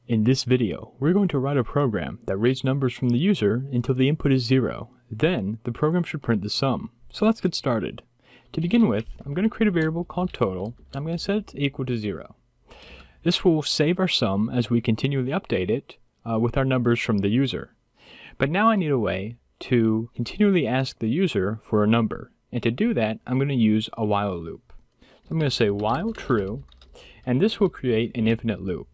In this video, we're going to write a program that reads numbers from the user until the input is 0. Then, the program should print the sum. So let's get started. To begin with, I'm going to create a variable called total. I'm going to set it to equal to 0. This will save our sum as we continually update it with our numbers from the user. But now I need a way to continually ask the user for a number. And to do that, I'm going to use a while loop. So I'm going to say while true, and this will create an infinite loop.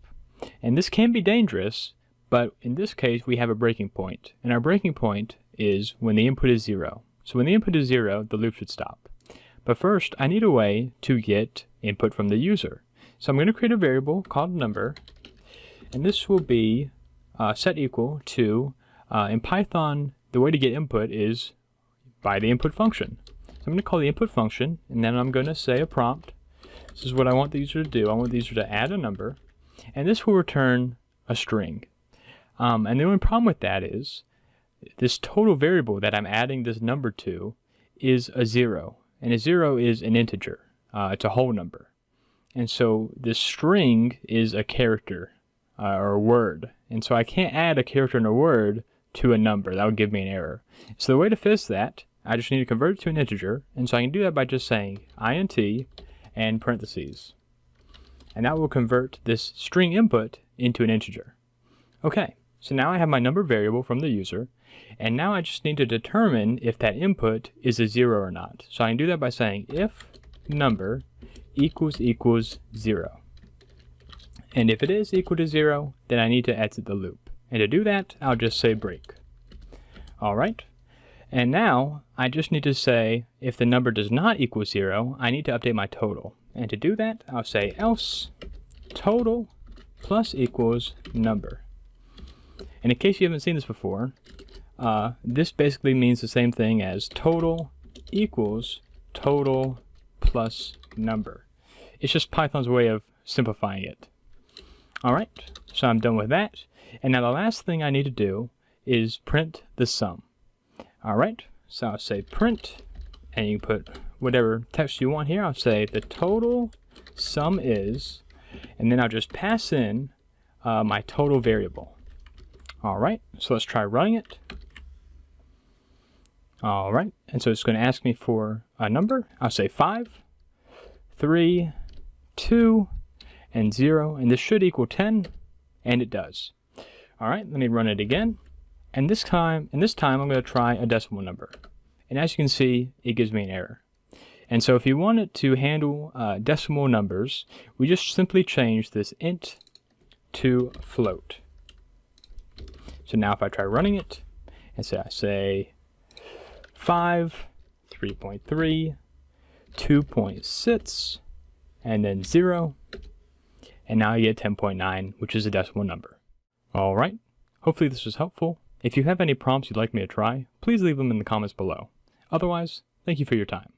And this can be dangerous, but in this case we have a breaking point. And our breaking point is when the input is 0. So when the input is 0, the loop should stop. But first, I need a way to get input from the user. So I'm going to create a variable called number, and this will be set equal to, in Python, the way to get input is by the input function. So I'm going to call the input function, and then I'm going to say a prompt. This is what I want the user to do. I want the user to add a number, and this will return a string. And the only problem with that is this total variable that I'm adding this number to is a 0. And a 0 is an integer. It's a whole number. And so this string is a character or a word. And so I can't add a character and a word to a number. That would give me an error. So the way to fix that, I just need to convert it to an integer. And so I can do that by just saying int and parentheses. And that will convert this string input into an integer. Okay, so now I have my number variable from the user, and now I just need to determine if that input is a 0 or not. So I can do that by saying if number equals 0. And if it is equal to 0, then I need to exit the loop. And to do that, I'll just say break. Alright, and now I just need to say if the number does not equal 0, I need to update my total. And to do that, I'll say else total plus equals number. And in case you haven't seen this before, this basically means the same thing as total equals total plus number. It's just Python's way of simplifying it. Alright, so I'm done with that. And now the last thing I need to do is print the sum. Alright, so I'll say print, and you put whatever text you want here. I'll say the total sum is, and then I'll just pass in my total variable. Alright, so let's try running it. Alright, and so it's going to ask me for a number. I'll say 5, 3, 2, and 0, and this should equal 10, and it does. Alright, let me run it again. And this time I'm going to try a decimal number. And as you can see, it gives me an error. And so if you want it to handle decimal numbers, we just simply change this int to float. So now if I try running it, and say I say 5, 3.3, 2.6, and then 0, and now I get 10.9, which is a decimal number. Alright, hopefully this was helpful. If you have any prompts you'd like me to try, please leave them in the comments below. Otherwise, thank you for your time.